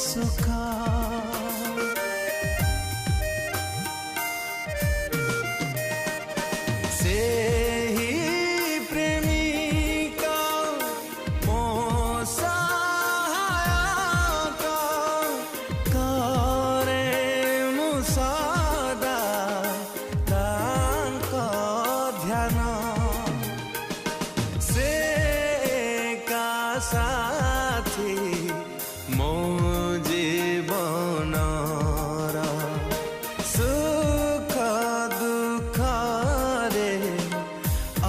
सुख से ही प्रेमिका मो सहायक करे मु सदा तांको ध्यान से का साथी मो जीवनर सुख दुख रे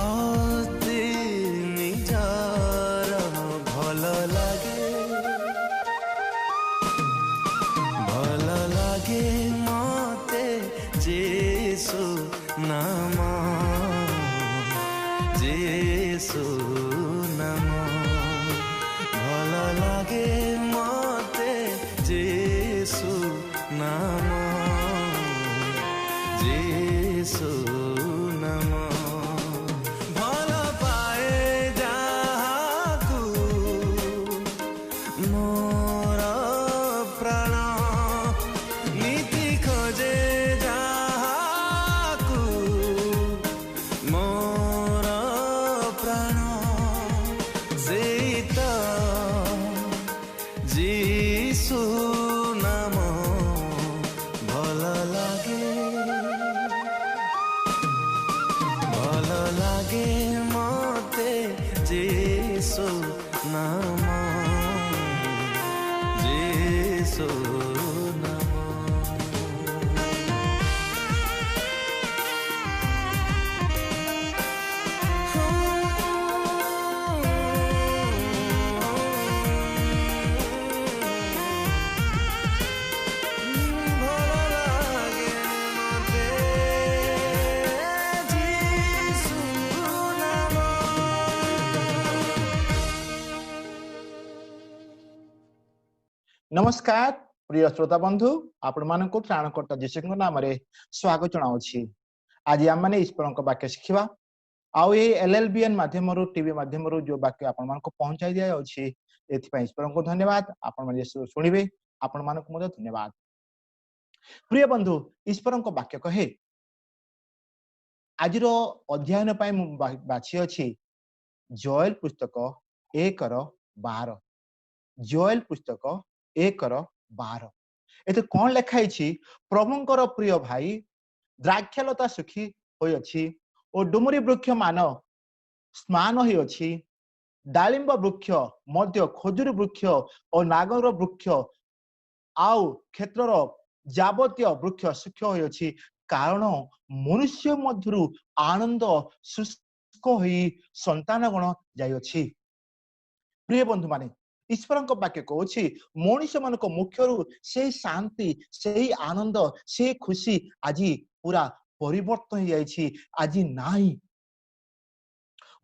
अति निजर भल लागे मते जेसु नाम जेसु नाम भल लागे मते जेसु नाम जेसु नाम भल पाए जाहाकु मोर प्राण नीति खोजे जाहाकु मोर प्राण जेत जीसु नाम भल लागे मते जीसु नाम जीसु नाम नमस्कार प्रिय श्रोता बंधु आपण मानक त्राणकर्ता जीशु नाम स्वागत जनाऊँगी। आज आम मैंने ईश्वर वाक्य शिखा आउ ये LLBN माध्यम टीवी माध्यम जो वाक्य आपण मानक पहुंचाई दिया ईश्वर को धन्यवाद। आपण मैंने शुणिबे आपण मानक धन्यवाद। प्रिय बंधु ईश्वर वाक्य कहे आज अध्ययन बाछी अच्छी जोएल पुस्तक 1:12 जोएल पुस्तक 1:12 एते कौन लिखाई प्रभुंकर प्रिय भाई द्राक्षलता सुखी होई अछि और डुमुरी वृक्ष मान स्नान होई अछि डालिंब वृक्ष मध्य खजूर वृक्ष और नागर वृक्ष आउ क्षेत्रर जावतीय वृक्ष सुख होई अछि कारण मनुष्य मध्यरु आनंद शुष्क होई संतान गण जाय अछि। प्रिय बंधु माने ईश्वर वाक्य कहूँ मनुष मान मुख्य से शांति से आनंद से खुशी आज पूरा परिवर्तन हो जाए आज नाही।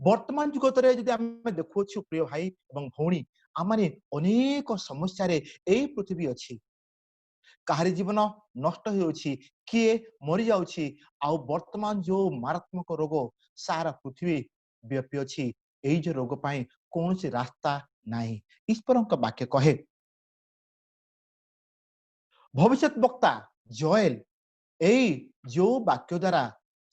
वर्तमान जुगत देखु प्रिय भाई एवं भौणी आम अनेक समस्या यही पृथ्वी अच्छी कहारी जीवन नष्ट हो किए मरी जाउछि आउ वर्तमान जो मारात्मक रोग सारा पृथ्वी व्यापी अच्छी यही जो रोग पाई कौन सी रास्ता नहीं। ईश्वर वाक्य कहे भविष्य वक्ता जोएल यही जो वाक्य द्वारा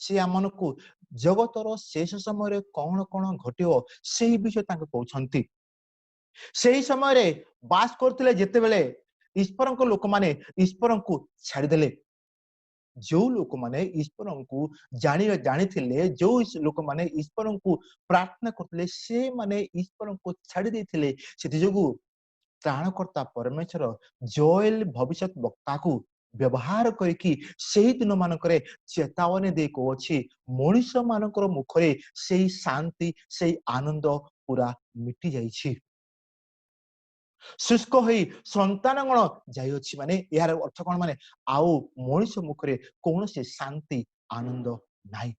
से आम को जगतर शेष समय कौन कौन घटो से विषय कहते से समय बास करते जितेबले ईश्वर को लोक माने ईश्वर को छाड़देले जो लोक माने ईश्वर को जानी जो लोक माने ईश्वर को प्रार्थना करते से माने ईश्वर को छाड़ी देथिले सेति जोगु त्राणकर्ता परमेश्वर जोएल भविष्य वक्ता को व्यवहार करके से दिन मानक चेतावनी दे कौछि मनुष्य मानकर मुखरे से शांति से आनंद पूरा मिटी जाइछि शुष्क होई संतान गण जाइछि माने यार अर्थ कोन माने आउ मनुष्य मुखरे कौन से शांति आनंद नाही।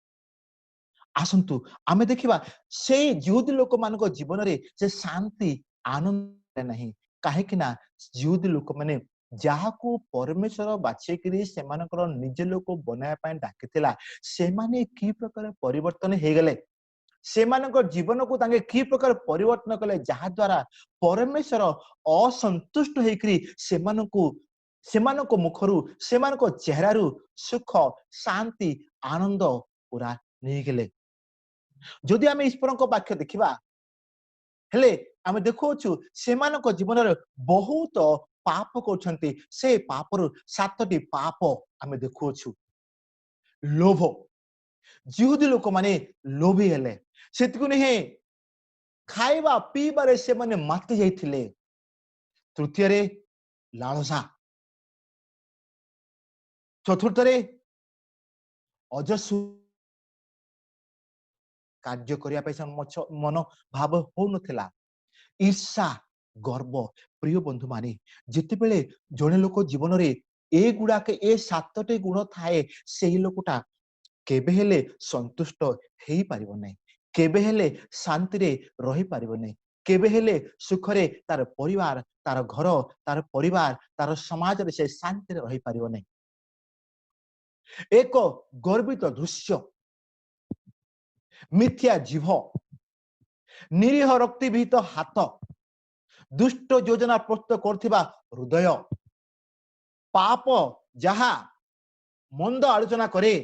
आसंतु आमे देखिबा से यहूदी लोक मानक जीवन रे से शांति आनंद नाही काहे कि ना यहूदी लोक माने जाहाको परमेश्वर बाछेकरी से मानकर निज लोक बनाया पाए डाकिथिला से माने की प्रकार परिवर्तन हे गेले ସେମାନଙ୍କ ଜୀବନକୁ ତାଙ୍କେ କି ପ୍ରକାର ପରିବର୍ତ୍ତନ କଲେ, ଯାହା ଦ୍ୱାରା ପରମେଶ୍ୱର ଅସନ୍ତୁଷ୍ଟ ହେଇକରି ସେମାନଙ୍କ ମୁଖରୁ ସେମାନଙ୍କ ଚେହେରାରୁ ସୁଖ ଶାନ୍ତି ଆନନ୍ଦ ପୁରା ନେଇଗଲେ। ଯଦି ଆମେ ଈଶ୍ୱରଙ୍କ ବାକ୍ୟ ଦେଖିବା, ହେଲେ ଆମେ ଦେଖୁଛୁ ସେମାନଙ୍କ ଜୀବନରେ ବହୁତ ପାପ କରୁଛନ୍ତି। ସେ ପାପରୁ 7ଟି ପାପ ଆମେ ଦେଖୁଛୁ। ଲୋଭ, ଯିହୁଦୀ ଲୋକମାନେ ଲୋଭୀ ହେଲେ, ସେତିକି ନୁହେଁ ଖାଇବା ପିଇବାରେ ସେମାନେ ମାତି ଯାଇଥିଲେ। ତୃତୀୟରେ ଲାଳସା, ଚତୁର୍ଥରେ ଅଜସ୍ର କାର୍ଯ୍ୟ କରିବା ପାଇଁ ମନ ଭାବ ହଉନଥିଲା। ଈର୍ଷା, ଗର୍ବ। ପ୍ରିୟ ବନ୍ଧୁ ମାନେ, ଯେତେବେଳେ ଜଣେ ଲୋକ ଜୀବନରେ ଏ 7ଟି ଗୁଣ ଥାଏ, ସେହି ଲୋକଟା କେବେ ହେଲେ ସନ୍ତୁଷ୍ଟ ହେଇପାରିବ ନାହିଁ, କେବେ ହେଲେ ଶାନ୍ତିରେ ରହିପାରିବ ନାହିଁ, କେବେ ହେଲେ ସୁଖରେ ତାର ପରିବାର, ତାର ଘର, ତାର ପରିବାର, ତାର ସମାଜରେ ସେ ଶାନ୍ତିରେ ରହିପାରିବ ନାହିଁ। ଏକ ଗର୍ବିତ ଦୃଶ୍ୟ, ମିଥ୍ୟା ଜିଭ, ନିରୀହ ରକ୍ତିଭୀତ ହାତ, ଦୁଷ୍ଟ ଯୋଜନା ପ୍ରସ୍ତୁତ କରୁଥିବା ହୃଦୟ, ପାପ ଯାହା ମନ୍ଦ ଆଲୋଚନା କରେ,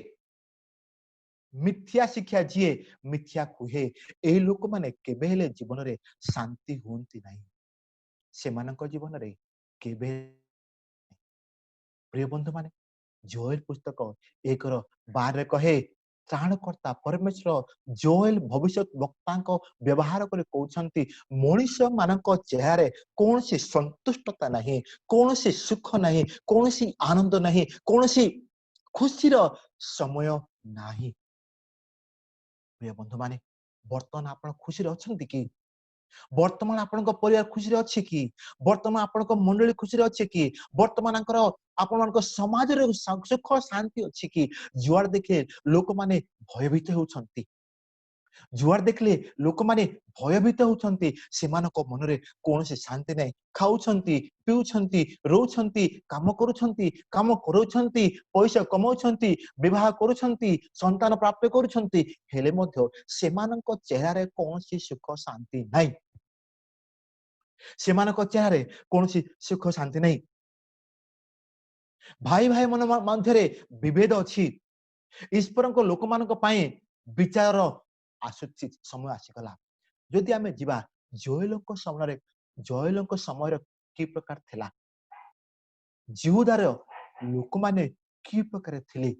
ମିଥ୍ୟା ଶିକ୍ଷା ଯିଏ ମିଥ୍ୟା କୁହେ, ଏହି ଲୋକମାନେ କେବେ ହେଲେ ଜୀବନରେ ଶାନ୍ତି ହୁଅନ୍ତି ନାହିଁ। ସେମାନଙ୍କ ଜୀବନରେ କେବେ, ପ୍ରିୟ ବନ୍ଧୁ ମାନେ, ଜୋଏଲ ପୁସ୍ତକ 1:12 କହେ, ତ୍ରାଣକର୍ତ୍ତା ପରମେଶ୍ୱର ଜୋଏଲ ଭବିଷ୍ୟତ ବକ୍ତାଙ୍କ ବ୍ୟବହାର କରି କହୁଛନ୍ତି, ମଣିଷ ମାନଙ୍କ ଚେହେରାରେ କୌଣସି ସନ୍ତୁଷ୍ଟତା ନାହିଁ, କୌଣସି ସୁଖ ନାହିଁ, କୌଣସି ଆନନ୍ଦ ନାହିଁ, କୌଣସି ଖୁସିର ସମୟ ନାହିଁ। ପ୍ରିୟ ବନ୍ଧୁ ମାନେ, ବର୍ତ୍ତମାନ ଆପଣ ଖୁସିରେ ଅଛନ୍ତି କି? ବର୍ତ୍ତମାନ ଆପଣଙ୍କ ପରିବାର ଖୁସିରେ ଅଛି କି? ବର୍ତ୍ତମାନ ଆପଣଙ୍କ ମଣ୍ଡଳୀ ଖୁସିରେ ଅଛି କି? ବର୍ତ୍ତମାନ ଆପଣମାନଙ୍କ ସମାଜରେ ସୁଖ ଶାନ୍ତି ଅଛି କି? ଯୁଆଡେ ଦେଖେ ଲୋକମାନେ ଭୟଭୀତ ହେଉଛନ୍ତି, ଯୁଆଡେ ଦେଖିଲେ ଲୋକମାନେ ଭୟଭୀତ ହେଉଛନ୍ତି। ସେମାନଙ୍କ ମନରେ କୌଣସି ଶାନ୍ତି ନାହିଁ। ଖାଉଛନ୍ତି, ପିଉଛନ୍ତି, ରହୁଛନ୍ତି, କାମ କରୁଛନ୍ତି, କାମ କରାଉଛନ୍ତି, ପଇସା କମାଉଛନ୍ତି, ବିବାହ କରୁଛନ୍ତି, ସନ୍ତାନ ପ୍ରାପ୍ତ କରୁଛନ୍ତି, ହେଲେ ମଧ୍ୟ ସେମାନଙ୍କ ଚେହେରାରେ କୌଣସି ସୁଖ ଶାନ୍ତି ନାହିଁ। ସେମାନଙ୍କ ଚେହେରାରେ କୌଣସି ସୁଖ ଶାନ୍ତି ନାହିଁ। ଭାଇ ଭାଇ ମାନ ମଧ୍ୟରେ ବିଭେଦ ଅଛି। ଈଶ୍ୱରଙ୍କ ଲୋକମାନଙ୍କ ପାଇଁ ବିଚାର ଆସୁଛି, ସମୟ ଆସିଗଲା। ଯଦି ଆମେ ଯିବା ଜୋଏଲଙ୍କ ସମୟରେ କି ପ୍ରକାର ଥିଲା, ଜିହୁଦାର ଲୋକମାନେ କି ପ୍ରକାର ଥିଲେ,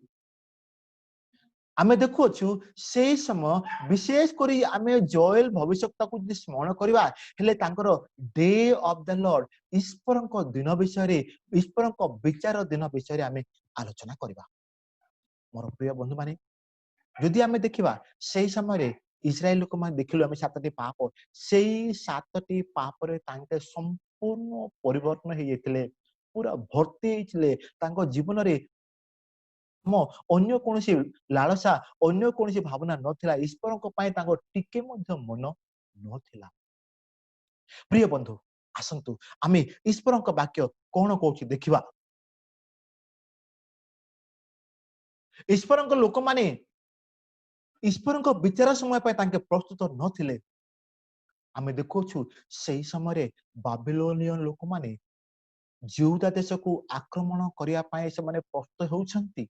ଆମେ ଦେଖୁଅଛୁ। ସେଇ ସମୟ ବିଶେଷ କରି ଆମେ ଜୋଏଲ ଭବିଷ୍ୟତକୁ ଯଦି ସ୍ମରଣ କରିବା, ହେଲେ ତାଙ୍କର ଡେ ଅଫ ଦ ଲର୍ଡ, ଈଶ୍ୱରଙ୍କ ଦିନ ବିଷୟରେ, ଈଶ୍ୱରଙ୍କ ବିଚାର ଦିନ ବିଷୟରେ ଆମେ ଆଲୋଚନା କରିବା। ମୋର ପ୍ରିୟ ବନ୍ଧୁ ମାନେ, ଯଦି ଆମେ ଦେଖିବା ସେଇ ସମୟରେ ଇସ୍ରାଏଲ ଲୋକମାନେ ଦେଖିଲୁ ଆମେ 7ଟି ପାପ, ସେଇ 7ଟି ପାପରେ ତାଙ୍କେ ସମ୍ପୂର୍ଣ୍ଣ ପରିବର୍ତ୍ତନ ହେଇଯାଇଥିଲେ, ପୁରା ଭର୍ତ୍ତି ହେଇଥିଲେ। ତାଙ୍କ ଜୀବନରେ ଅନ୍ୟ କୌଣସି ଲାଳସା, ଅନ୍ୟ କୌଣସି ଭାବନା ନଥିଲା। ଈଶ୍ୱରଙ୍କ ପାଇଁ ତାଙ୍କ ଟିକେ ମଧ୍ୟ ମନ ନଥିଲା। ପ୍ରିୟ ବନ୍ଧୁ, ଆସନ୍ତୁ ଆମେ ଈଶ୍ୱରଙ୍କ ବାକ୍ୟ କଣ କହୁଛି ଦେଖିବା। ଈଶ୍ୱରଙ୍କ ଲୋକମାନେ ଈଶ୍ୱରଙ୍କ ବିଚାର ସମୟ ପାଇଁ ତାଙ୍କେ ପ୍ରସ୍ତୁତ ନଥିଲେ। ଆମେ ଦେଖୁଛୁ ସେଇ ସମୟରେ ବାବିଲୋନିୟନ ଲୋକମାନେ ଜିହୁଦା ଦେଶକୁ ଆକ୍ରମଣ କରିବା ପାଇଁ ସେମାନେ ପ୍ରସ୍ତୁତ ହେଉଛନ୍ତି।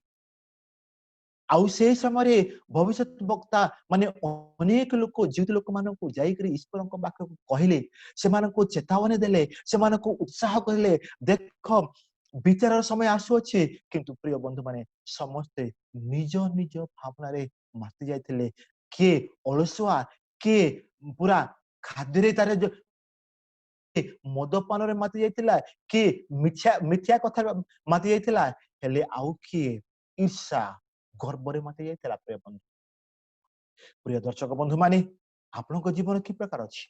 ଆଉ ସେଇ ସମୟରେ ଭବିଷ୍ୟତ ବକ୍ତା ମାନେ ଅନେକ ଲୋକ ଜିହୁଦୀ ଲୋକମାନଙ୍କୁ ଯାଇକରି ଈଶ୍ୱରଙ୍କ ବାକ୍ୟକୁ କହିଲେ, ସେମାନଙ୍କୁ ଚେତାବନୀ ଦେଲେ, ସେମାନଙ୍କୁ ଉତ୍ସାହ କରିଲେ, ଦେଖ ବିଚାରର ସମୟ ଆସୁଅଛି। କିନ୍ତୁ ପ୍ରିୟ ବନ୍ଧୁ ମାନେ, ସମସ୍ତେ ନିଜ ନିଜ ଭାବନାରେ ମାତି ଯାଇଥିଲେ। କିଏ ଅଳସୁଆ, କିଏ ପୁରା ଖାଦ୍ୟରେ ତାର ମଦପାନରେ ମାତି ଯାଇଥିଲା, କିଏ ମିଥ୍ୟା କଥା ମାତି ଯାଇଥିଲା, ହେଲେ ଆଉ କିଏ ଈର୍ଷା ଗର୍ବରେ ମାତି ଯାଇଥିଲା। ପ୍ରିୟ ବନ୍ଧୁ, ପ୍ରିୟ ଦର୍ଶକ ବନ୍ଧୁ ମାନେ, ଆପଣଙ୍କ ଜୀବନ କି ପ୍ରକାର ଅଛି?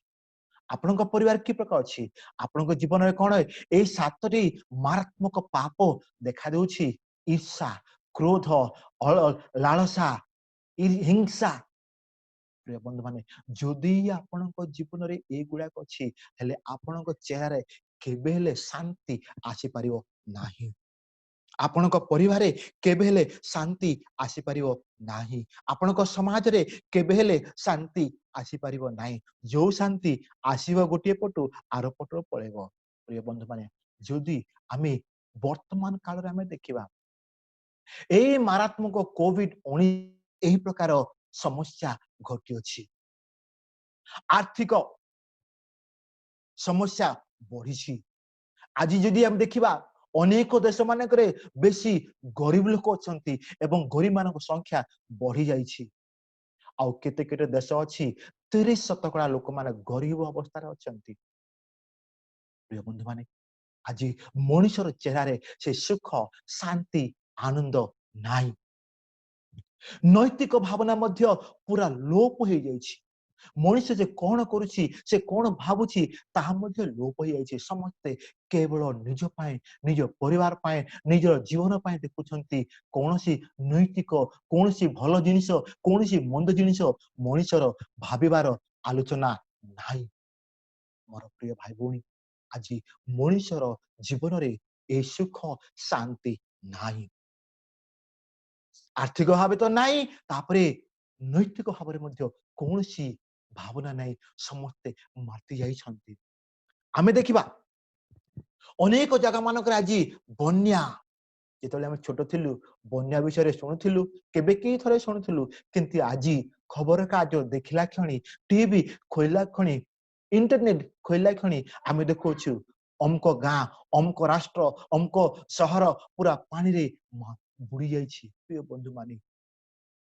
ଆପଣଙ୍କ ପରିବାର କି ପ୍ରକାର ଅଛି? ଆପଣଙ୍କ ଜୀବନରେ କଣ ଏଇ 7ଟି ମାରାତ୍ମକ ପାପ ଦେଖା ଦେଉଛି? ଈର୍ଷା, କ୍ରୋଧ, ଲାଳସା, ହିଂସା। ପ୍ରିୟ ବନ୍ଧୁ ମାନେ, ଯଦି ଆପଣଙ୍କ ଜୀବନରେ ଏଇଗୁଡାକ ଅଛି, ହେଲେ ଆପଣଙ୍କ ଚେହେରାରେ କେବେ ହେଲେ ଶାନ୍ତି ଆସିପାରିବ ନାହିଁ। ଆପଣଙ୍କ ପରିବାରରେ କେବେ ହେଲେ ଶାନ୍ତି ଆସିପାରିବ ନାହିଁ। ଆପଣଙ୍କ ସମାଜରେ କେବେ ହେଲେ ଶାନ୍ତି ଆସିପାରିବ ନାହିଁ। ଯୋଉ ଶାନ୍ତି ଆସିବ ଗୋଟିଏ ପଟୁ ଆର ପଟରୁ ପଳେଇବ। ପ୍ରିୟ ବନ୍ଧୁମାନେ, ଯଦି ଆମେ ବର୍ତ୍ତମାନ କାଳରେ ଆମେ ଦେଖିବା ଏଇ ମାରାତ୍ମକ କୋଭିଡ-19 ଏହି ପ୍ରକାର ସମସ୍ୟା ଘଟିଅଛି। ଆର୍ଥିକ ସମସ୍ୟା ବଢିଛି। ଆଜି ଯଦି ଆମେ ଦେଖିବା ଅନେକ ଦେଶ ମାନଙ୍କରେ ବେଶୀ ଗରିବ ଲୋକ ଅଛନ୍ତି ଏବଂ ଗରିବ ମାନଙ୍କ ସଂଖ୍ୟା ବଢି ଯାଇଛି। ଆଉ କେତେ କେତେ ଦେଶ ଅଛି 30% ଲୋକମାନେ ଗରିବ ଅବସ୍ଥାରେ ଅଛନ୍ତି। ପ୍ରିୟ ବନ୍ଧୁମାନେ, ଆଜି ମଣିଷର ଚେହେରାରେ ସେ ସୁଖ, ଶାନ୍ତି, ଆନନ୍ଦ ନାହିଁ। ନୈତିକ ଭାବନା ମଧ୍ୟ ପୁରା ଲୋପ ହେଇଯାଇଛି। ମଣିଷ ଯେ କଣ କରୁଛି, ସେ କଣ ଭାବୁଛି ତାହା ମଧ୍ୟ ଲୋପ ହେଇଯାଇଛି। ସମସ୍ତେ କେବଳ ନିଜ ପାଇଁ, ନିଜ ପରିବାର ପାଇଁ, ନିଜର ଜୀବନ ପାଇଁ ଦେଖୁଛନ୍ତି। କୌଣସି ନୈତିକ, କୌଣସି ଭଲ ଜିନିଷ, କୌଣସି ମନ୍ଦ ଜିନିଷ ମଣିଷର ଭାବିବାର ଆଲୋଚନା ନାହିଁ। ମୋର ପ୍ରିୟ ଭାଇ ଭଉଣୀ, ଆଜି ମଣିଷର ଜୀବନରେ ଏ ସୁଖ, ଶାନ୍ତି ନାହିଁ। ଆର୍ଥିକ ଭାବେ ତ ନାହିଁ, ତାପରେ ନୈତିକ ଭାବରେ ମଧ୍ୟ କୌଣସି ଭାବନା ନାହିଁ। ସମସ୍ତେ ମାତି ଯାଇଛନ୍ତି। ଆମେ ଦେଖିବା ଅନେକ ଜାଗା ମାନଙ୍କରେ ଆଜି ବନ୍ୟା। ଯେତେବେଳେ ଆମେ ଛୋଟ ଥିଲୁ ବନ୍ୟା ବିଷୟରେ ଶୁଣୁଥିଲୁ, କେବେ କେଇ ଥରେ ଶୁଣୁଥିଲୁ, କିନ୍ତୁ ଆଜି ଖବର କାଗଜ ଦେଖିଲା କ୍ଷଣି, ଟିଭି ଖୋଲିଲା କ୍ଷଣି, ଇଣ୍ଟରନେଟ ଖୋଲିଲା କ୍ଷଣି ଆମେ ଦେଖୁଛୁ ଅମୁକ ଗାଁ, ଅମୁକ ରାଷ୍ଟ୍ର, ଅମୁକ ସହର ପୁରା ପାଣିରେ ବୁଡି ଯାଇଛି। ପ୍ରିୟ ବନ୍ଧୁମାନେ,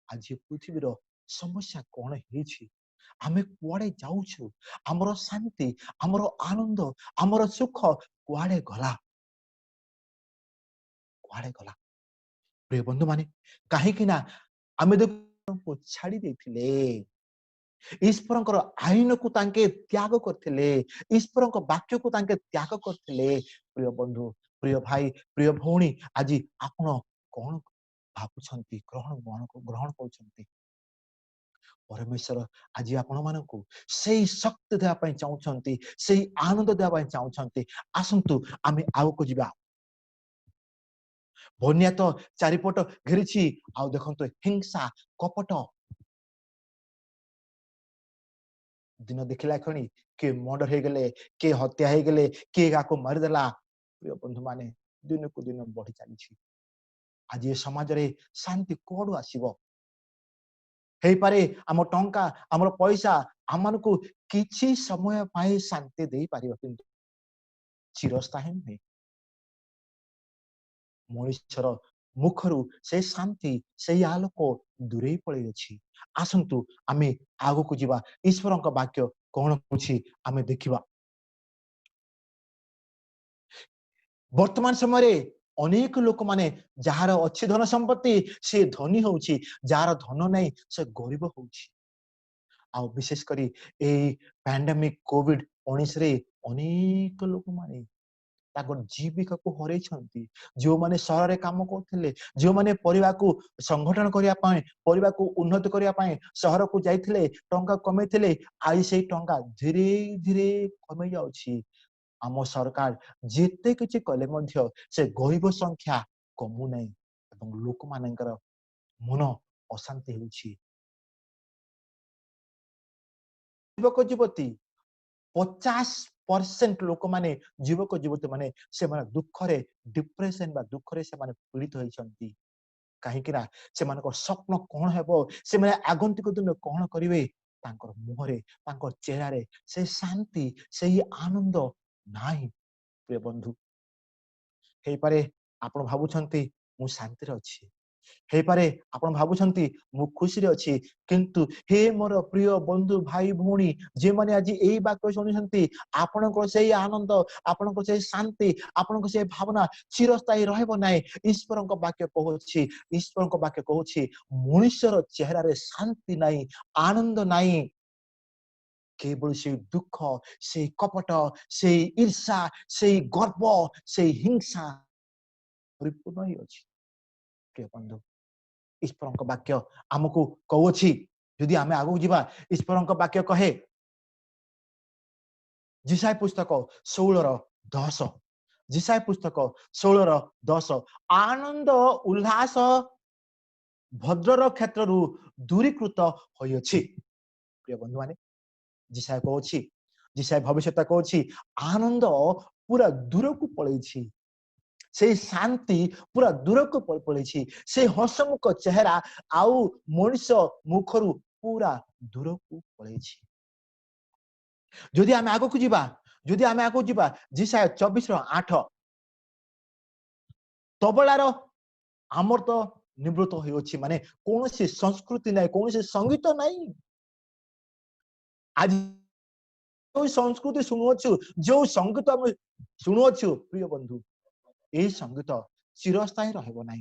ଆଜି ପୃଥିବୀର ସମସ୍ୟା କଣ ହେଇଛି? ଆମେ କୁଆଡେ ଯାଉଛୁ? ଆମର ଶାନ୍ତି, ଆମର ଆନନ୍ଦ, ଆମର ସୁଖ କୁଆଡେ ଗଲା? କୁଆଡେ ଗଲା? ପ୍ରିୟ ବନ୍ଧୁମାନେ, କାହିଁକି ନା ଆମେ ଦେଖୁ ଛାଡି ଦେଇଥିଲେ। ଈଶ୍ୱରଙ୍କର ଆଇନକୁ ତାଙ୍କେ ତ୍ୟାଗ କରିଥିଲେ। ଈଶ୍ୱରଙ୍କ ବାକ୍ୟକୁ ତାଙ୍କେ ତ୍ୟାଗ କରିଥିଲେ। ପ୍ରିୟ ବନ୍ଧୁ, ପ୍ରିୟ ଭାଇ, ପ୍ରିୟ ଭଉଣୀ, ଆଜି ଆପଣ କଣ ଭାବୁଛନ୍ତି, ଗ୍ରହଣ କରୁଛନ୍ତି? ପରମେଶ୍ୱର ଆଜି ଆପଣ ମାନଙ୍କୁ ସେଇ ଶକ୍ତି ଦେବା ପାଇଁ ଚାହୁଁଛନ୍ତି, ସେଇ ଆନନ୍ଦ ଦେବା ପାଇଁ ଚାହୁଁଛନ୍ତି। ଆସନ୍ତୁ ଆମେ ଆଗକୁ ଯିବା। ବନ୍ୟା ତ ଚାରିପଟ ଘେରିଛି, ଆଉ ଦେଖନ୍ତୁ ହିଂସା, କପଟ। ଦିନ ଦେଖିଲା କ୍ଷଣି କିଏ ମର୍ଡର ହେଇଗଲେ, କିଏ ହତ୍ୟା ହେଇଗଲେ, କିଏ କାହାକୁ ମାରିଦେଲା। ପ୍ରିୟ ବନ୍ଧୁମାନେ, ଦିନକୁ ଦିନ ବଢି ଚାଲିଛି। ଆଜି ଏ ସମାଜରେ ଶାନ୍ତି କୁଆଡୁ ଆସିବ? ହେଇପାରେ ଆମ ଟଙ୍କା, ଆମର ପଇସା ଆମମାନଙ୍କୁ କିଛି ସମୟ ପାଇଁ ଶାନ୍ତି ଦେଇପାରିବ, କିନ୍ତୁ ଚିରସ୍ଥାୟୀ ନୁହେଁ। ମଣିଷର ମୁଖରୁ ସେଇ ଶାନ୍ତି, ସେଇ ଆଲୋକ ଦୂରେଇ ପଳେଇଅଛି। ଆସନ୍ତୁ ଆମେ ଆଗକୁ ଯିବା। ଈଶ୍ୱରଙ୍କ ବାକ୍ୟ କଣ କହୁଛି ଆମେ ଦେଖିବା। ବର୍ତ୍ତମାନ ସମୟରେ ଅନେକ ଲୋକମାନେ, ଯାହାର ଅଛି ଧନ ସମ୍ପତ୍ତି ସେ ଧନୀ ହଉଛି, ଯାହାର ଧନ ନାହିଁ ସେ ଗରିବ ହଉଛି। ଆଉ ବିଶେଷ କରି ଏଇ ପ୍ୟାଣ୍ଡେମିକ କୋଭିଡ-19ରେ ଅନେକ ଲୋକମାନେ ତାଙ୍କର ଜୀବିକାକୁ ହରେଇଛନ୍ତି। ଯେଉଁମାନେ ସହରରେ କାମ କରୁଥିଲେ, ଯେଉଁମାନେ ପରିବାକୁ ସଂଗଠନ କରିବା ପାଇଁ, ପରିବାକୁ ଉନ୍ନତି କରିବା ପାଇଁ ସହରକୁ ଯାଇଥିଲେ, ଟଙ୍କା କମେଇଥିଲେ, ଆଜି ସେଇ ଟଙ୍କା ଧୀରେ ଧୀରେ କମେଇ ଯାଉଛି। ଆମ ସରକାର ଯେତେ କିଛି କଲେ ମଧ୍ୟ ସେ ଗରିବ ସଂଖ୍ୟା କମୁନାହିଁ ଏବଂ ଲୋକମାନଙ୍କର ମନ ଅଶାନ୍ତି ହେଉଛି। ଯୁବକ ଯୁବତୀ 50% ଲୋକମାନେ, ଯୁବକ ଯୁବତୀ ମାନେ ସେମାନେ ଦୁଃଖରେ, ଡିପ୍ରେସନ ବା ଦୁଃଖରେ ସେମାନେ ପୀଡ଼ିତ ହୋଇଛନ୍ତି। କାହିଁକି ନା ସେମାନଙ୍କ ସ୍ୱପ୍ନ କଣ ହେବ, ସେମାନେ ଆଗନ୍ତୁକ ଦିନ କଣ କରିବେ, ତାଙ୍କର ମୁହଁରେ, ତାଙ୍କ ଚେହେରାରେ ସେ ଶାନ୍ତି, ସେହି ଆନନ୍ଦ ନାହିଁ। ପ୍ରିୟ ବନ୍ଧୁ, ହେଇପାରେ ଆପଣ ଭାବୁଛନ୍ତି ମୁଁ ଶାନ୍ତିରେ ଅଛି, ହେଇପାରେ ଆପଣ ଭାବୁଛନ୍ତି ମୁଁ ଖୁସିରେ ଅଛି, କିନ୍ତୁ ହେ ମୋର ପ୍ରିୟ ବନ୍ଧୁ, ଭାଇ ଭଉଣୀ, ଯେଉଁମାନେ ଆଜି ଏଇ ବାକ୍ୟ ଶୁଣିଛନ୍ତି, ଆପଣଙ୍କର ସେଇ ଆନନ୍ଦ, ଆପଣଙ୍କ ସେଇ ଶାନ୍ତି, ଆପଣଙ୍କ ସେଇ ଭାବନା ଚିରସ୍ଥାୟୀ ରହିବ ନାହିଁ। ଈଶ୍ୱରଙ୍କ ବାକ୍ୟ କହୁଛି, ଈଶ୍ୱରଙ୍କ ବାକ୍ୟ କହୁଛି ମଣିଷର ଚେହେରାରେ ଶାନ୍ତି ନାହିଁ, ଆନନ୍ଦ ନାହିଁ। କେବଳ ସେଇ ଦୁଃଖ, ସେଇ କପଟ, ସେଇ ଈର୍ଷା, ସେଇ ଗର୍ବ, ସେଇ ହିଂସା ପରିପୂର୍ଣ୍ଣ ହେଇଅଛି। ପ୍ରିୟ ବନ୍ଧୁ, ଈଶ୍ୱରଙ୍କ ବାକ୍ୟ ଆମକୁ କହୁଛି, ଯଦି ଆମେ ଆଗକୁ ଯିବା, ଈଶ୍ୱରଙ୍କ ବାକ୍ୟ କହେ ଯିଶାୟ ପୁସ୍ତକ 16:10, जिसाय पुस्तक 16:10 आनंद उल्लास भद्रर क्षेत्र दूरीकृत होइछि। प्रिय बंधु माने जिसाय कहछि, जिसाय भविष्यता कहछि आनंद पूरा दूर को पळैछि, से शांति पूरा दूर को पळैछि, से हसमुख चेहरा आउ मनुष्य मुखरु पूरा दूर को पळैछि। जदि आमे आगो को जिबा, जदि आमे आगो जिबा जिसाय 24:8 तबलार आमर तो निवृत्त होइछि, माने कोनोसी संस्कृति नै, कोनोसी संगीत नै। आज जो संस्कृति शुणुअछु, जो संगीत हम शुणुअछु प्रिय बंधु, ए संगीत चिरस्थायी रहबो नै।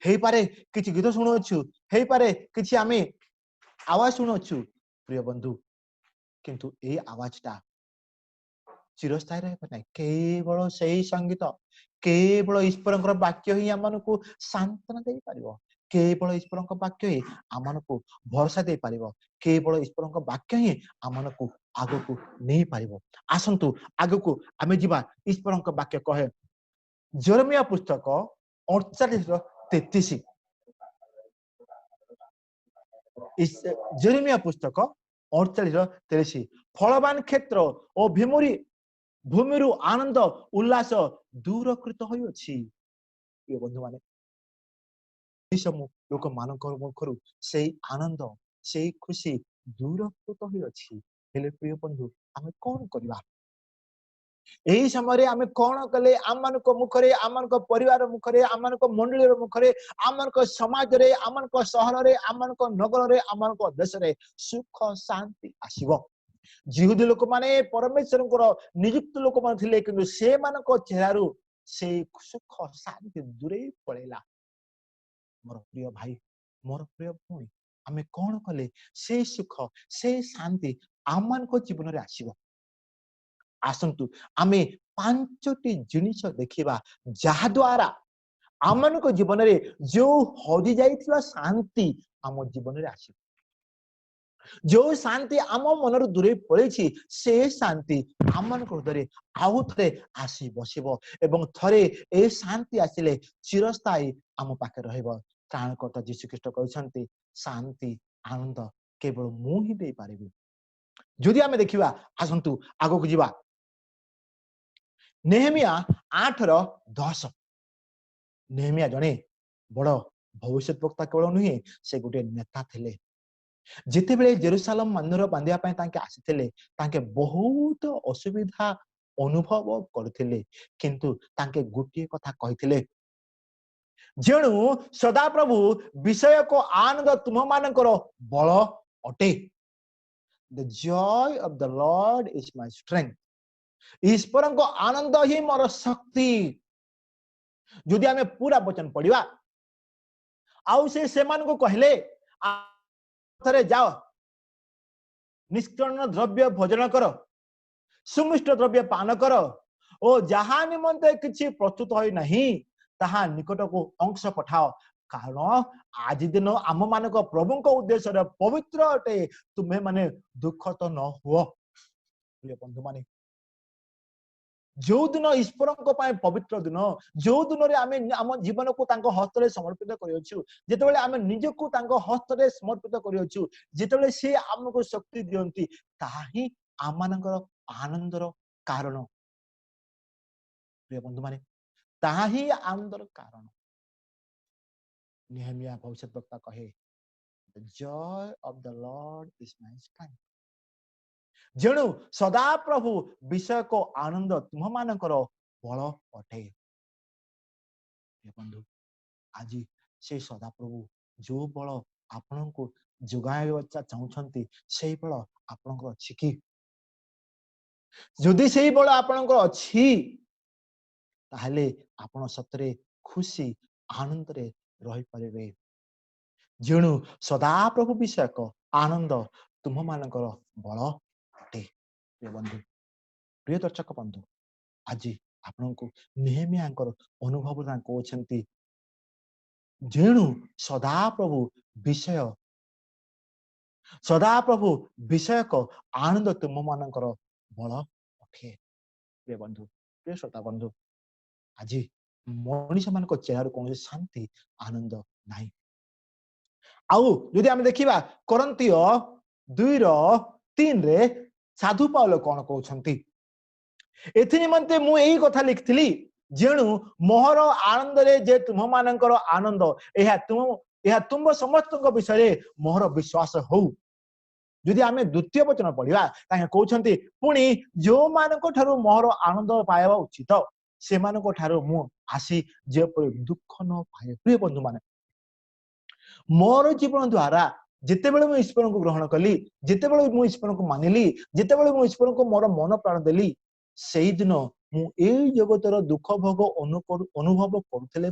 हेई पारे किछि गीत शुणुअछु, हेई पारे किछि आमे आवाज शुणुअछु प्रिय बंधु, किंतु ए आवाजटा चिरस्थायी रहबो नै। केवल सेही संगीत, केवल ईश्वरଙ୍କର वाक्य ही आमनकु सांत्वना देई परिबो, केवल ईश्वरଙ୍କ वाक्य ही आमनकु भरोसा देई परिबो, केवल ईश्वरଙ୍କ वाक्य ही आमनकु आगकु नै परिबो। आसंतु आगकु आमे जिबा। ईश्वरଙ୍କ वाक्य कहे यिर्मयाह पुस्तक 48:33, यिर्मयाह पुस्तक 48:33 फलवान क्षेत्र और भूमिरु आनंद उल्लास दूरकृत होइछि। प्रिय बंधु माने सब लोक मानकर मुखरु सेई आनंद, सेई खुशी दूरकृत होइछि। हेले प्रिय बंधु आमे कोन करबा? एही समय आमे कोन कले आमनको मुखरे, आमनको परिवार मुखरे, आमनको मंडलीर मुखरे, आमनको समाज रे, आमनको शहर रे, आमनको नगर रे, आमनको देश रे सुख शांति आसीबो। जिहुदी लोक माने परमेश्वरଙ୍କର नियुक्त लोक मान थिले, किंतु से मानको चेहरारू से सुख शांति दूरे पळेला। मोर प्रिय भाई, मोर प्रिय भूमि, आमे कोन कले से सुख, से शांति आमनको जीवन रे आसीबो? आसंतु आमे पांचटी जिनिस देखिबा जहा द्वारा आमनको जीवन रे जो हरि जाइथिला शांति आम जीवन रे आसीबो। जो शांति आम मनर दूरे पळेछि, से शांति आमनको हृदय आउ थरे आसी बसिबो, एवं थरे ए शांति आसिले चिरस्थायी आम पाखे रहइबो। त्राणकर्ता यीशु ख्रीष्ट कहउछन्ति शांति आनंद केवल मु ही दे पारिबि। जदि आमे देखिबा, आसंतु आगो को जिबा। नेहेमिया 8:10 नेहेमिया जणे बड़ भविष्यत वक्ता केवल नुहे, से गोटे नेता थिले। जेते बेले जेरूसालेम मंदिर बांधिया पय तांके आसिथिले, तांके बहुत असुविधा अनुभव करथिले, किंतु तांके गोटे कथा कहिथिले, जेणु सदा प्रभु विषय को आनंद तुम मानकर बल अटे। The joy of the Lord is my strength. ईश्वर को आनंद ही मोर शक्ति। जदि आमे पूरा वचन पढ़िबा, आउ से मान को कहले थरे जाओ, निष्कर्ण द्रव्य भोजन कर, सुमिष्ट द्रव्य पान कर, ओ जहा निमंते किछि प्रस्तुत होई नहीं ताहा निकट को अंश पठाओ, कारण आज दिन आम मानक प्रभु को उद्देश्य पवित्र अटे, तुम्हें माने दुख तो न हुओ। प्रिय बंधु माने जो दिन ईश्वर पवित्र दिन, जो दिन रे आमे आम जीवन को तांको हस्त रे समर्पित करियछु, जेतेबेले आमे निज को तांको हस्त रे समर्पित करियछु, जेतेबेले से हमको शक्ति दियंती, ताही आमानकर आनंदर कारण। प्रिय बंधु माने ताही आनंदर कारण। नेहेमिया भविष्यत वक्ता कहे, the joy of the Lord is my strength. जेणु सदा प्रभु विषय को आनंद तुम मानकर बल अटे। बंधु आज से सदा प्रभु जो बल आपण को जोगाइबा चाहउछंती, से बल आपनकर अछि कि? जदि से बल आपनकर अछि, ताहले आपण सतरे खुशी आनंद रे रहि परिबे। जेणु सदा प्रभु विषय को आनंद तुम मानकर बल अटे। प्रिय बंधु, प्रिय दर्शक बंधु, आज आपनको नेहेमियाकर अनुभव कहउछंती, जेणु सदा प्रभु विषय को आनंद तुम मानकर बल अटे। प्रिय बंधु, प्रिय श्रोता बंधु आज मनीष मान चेहर कौन शांति आनंद नहीं आउ जदि आम देखा करंतीय 2:3 रे साधु पाउल कौन कहते एनिमंते मु यही कथा लिखी जेणु मोहर आनंद रे जे तुम मानकर आनंद यह तुम समस्त विषय मोहर विश्वास हो जदि आम द्वितीय वचन पढ़ा कहते पुणी जो मान मोहर आनंद पाइबा उचित से मु आसी जेपरि दुख न पाए प्रिय बंधु मान मोर जीवन द्वारा जितेबले मुझे ईश्वर को ग्रहण कली जितेबले मुझे ईश्वर को मानिली जितेबले मुझे ईश्वर को मोर मन प्राण देली से दिन मुझे जगतर दुख भोग अनुभव करुले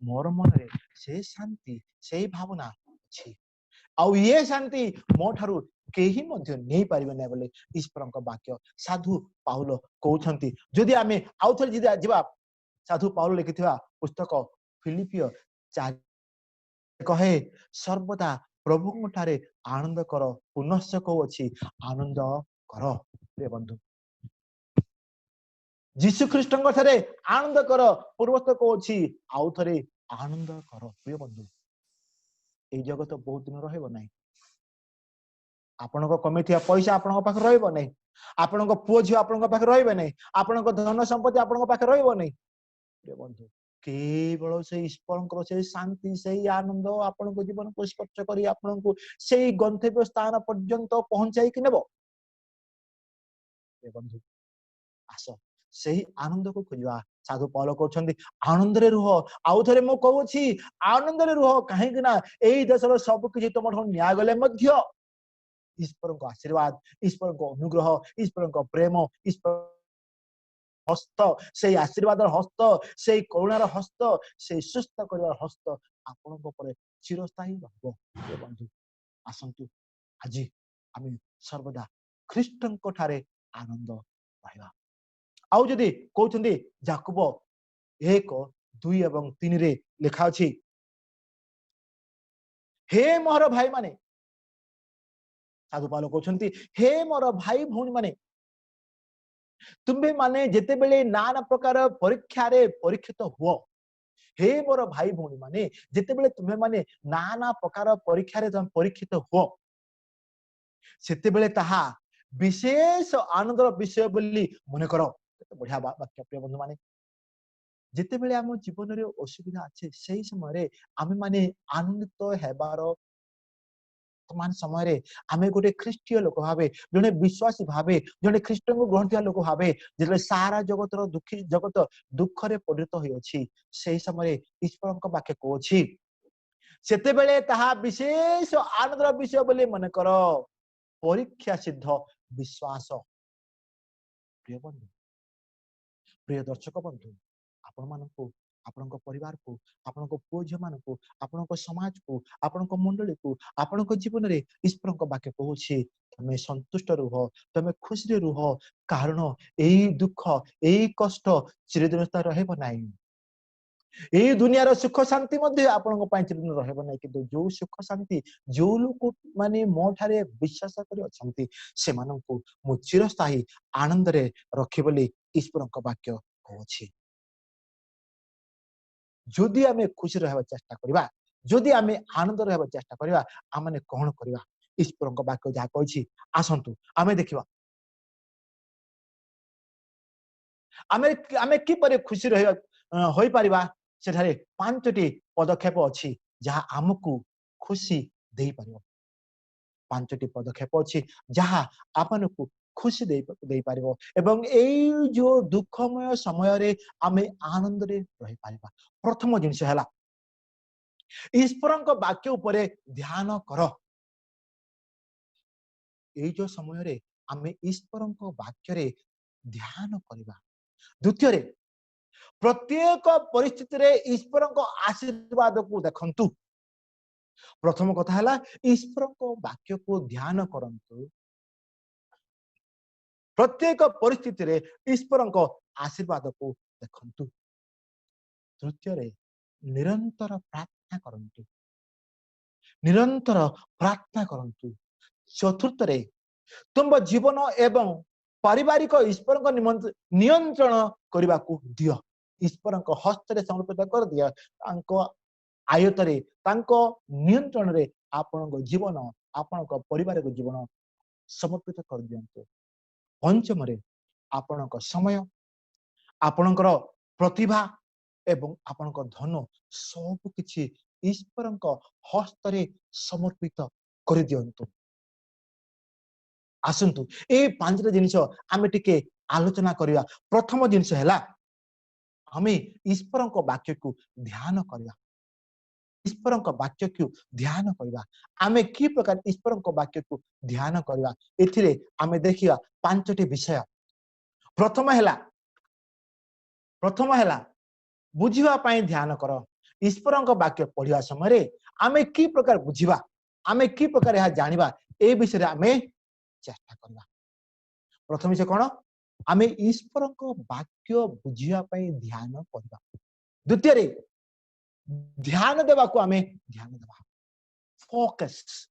मोर मन रे से शांति से भावना अच्छी आउ ये शांति मो ठारू केही मध्य नहीं पारिबे नै बोले ईश्वर का वाक्य साधु पाउल कहउछंती जदि आमे आउ थरे जिबा साधु पाउल लिखिथिबा पुस्तक फिलिपियो 4 कहे सर्वदा प्रभु ठारे आनंद कर पुनश्च को अछि आनंद कर प्रिय बंधु जीशु ख्रीष्टଙ୍କ ठारे आनंद कर पूर्वस्थ को अछि आउ थरे आनंद कर प्रिय बंधु ए जगत बहुत दिन रहइबो नै आपनको कमिथिया पैसा आपनको पाख रहइबो नै आपनको पुओ झियो आपनको पाख रहइबो नै आपनको धन संपत्ति आपनको पाख रहइबो नै प्रिय बंधु केवल से ईश्वर से शांति से आनंद आपनको जीवन को स्पर्श करी आपनको से गंतव्य स्थान पर्यंत पहुंचाई कि नेबो प्रिय बंधु आस से आनंद को खोजवा साधु पाउल कहउछंती आनंद रे रुह आउ थरे मो कहउछि आनंद रे रुह काहे कि ना एई देशर सब किछि तमठो न्याय गले मध्य ईश्वर को आशीर्वाद ईश्वर को अनुग्रह ईश्वर को प्रेम ईश्वर हस्त से आशीर्वाद हस्त से करुणार हस्त से सुस्थ कर हस्त आपण चिरस्थायी रह बंधु आसतु आज आम सर्वदा ख्रीष्टन ठारे आनंद पाइबा आउ जदि कहते याकूब 1:2 और 3 रे लिखा अछि हे मोर भाई माने साधु पाउल कहते हे मोर भाई भौणी माने तुम्हें माने जेते बेले नाना प्रकार परीक्षा रे परीक्षित हुओ हे मोर भाई भौणी माने जेते बेले तुम्हें माने नाना प्रकार परीक्षा रे तुम परीक्षित हुओ सेते बेले ताहा विशेष आनंदर विषय बोली मने करो बढ़िया वाक्य प्रिय बंधु माने जेते बेले आम जीवन रे असुविधा अच्छे सही समय आमे माने आनंदित हेबार वर्तमान समय आमे गोटे ख्रीष्टीय लोक भावे जने विश्वासी भावे जने ख्रीष्ट को ग्रहण किया लोक भावे जे सारा जगतर दुखी जगत दुख रे परिणत होई अछि सही समय ईश्वर को वाक्य को अछि सेते बेले ताहा विशेष आनंदर विषय बोली मन करो परीक्षा सिद्ध विश्वास प्रिय बंधु प्रिय दर्शक बंधु आपण मानकु आपनको परिवार को आपनको पुओ झियो मानकु आपनको समाज को आपनको मंडली को आपनको जीवन रे ईश्वर को वाक्य कहउछि तमे संतुष्ट रुह तमे खुशी रे रुह कारण एई दुख एई कष्ट चिरदिन रहबो नाही एई दुनियार सुख शांति मध्ये आपनको पाइ चिरदिन रहबो नाही किंतु जो सुख शांति जो लोक माने मो ठारे विश्वास करि अछंती से माननको मु चिरस्थायी आनंद रे रखि बोली ईश्वर को वाक्य कहउछि जदि आमे खुशी रहबा चेष्टा करिबा जदि आमे आनंद रहबा चेष्टा करिबा आमने कोन करिबा ईश्वर को वाक्य जा कहछि आसंतु आमे देखिबा आमे आमे कि परे खुशी रहबा होई परिबा सेठारे 5टी पदक्षेप अछि जहा हमकु खुशी देई परिबो 5टी पदक्षेप अछि जहा आपनको खुशी देई परिबो एवं एई जो दुखमय समय रे आमे आनंद रे रहि परिबा प्रथम जिनिस हला ईश्वर को वाक्य उपरे ध्यान कर एई जो समय रे आमे ईश्वर को वाक्य रे ध्यान करिबा द्वितीय रे प्रत्येक परिस्थिति रे ईश्वर को आशीर्वाद को देखंतु प्रथम कथा हला ईश्वर को वाक्य को ध्यान करंतु प्रत्येक परिस्थिति रे ईश्वर को आशीर्वाद को देखंतु तृतीय रे निरंतर प्रार्थना करंतु निरंतर प्रार्थना करंतु चतुर्थ रे तुम जीवन एवं पारिवारिक ईश्वर नियंत्रण करने को दियो ईश्वर हस्त समर्पित कर दिया आयतरे नियंत्रण रे आपण जीवन आपण परिवार को जीवन समर्पित कर दियंतु पंचम आपण समय आपणकर प्रतिभा एवं आपणकर धन सब किछि ईश्वर हस्त समर्पित कर दियंतु आसंतु ए पांचटा जिनिस आमे टिके आलोचना करिया प्रथम जिनिस हैला आमे ईश्वर वाक्य को ध्यान करिया ईश्वर वाक्य को ध्यान करवा आमे की प्रकार ईश्वर वाक्य को ध्यान करवा एथिरे आमे देखिया पांचटी विषय प्रथम हैला बुझिवा पाई ध्यान कर ईश्वर वाक्य पढ़िया समय आमे की प्रकार बुझिवा आमे की प्रकार यह जानिबा ए विषय आमे चेष्टा करवा प्रथम विषय कौन आमे ईश्वर वाक्य बुझिया पाई ध्यान करवा द्वितीय ध्यान देवा को आमे ध्यान देवा फोकस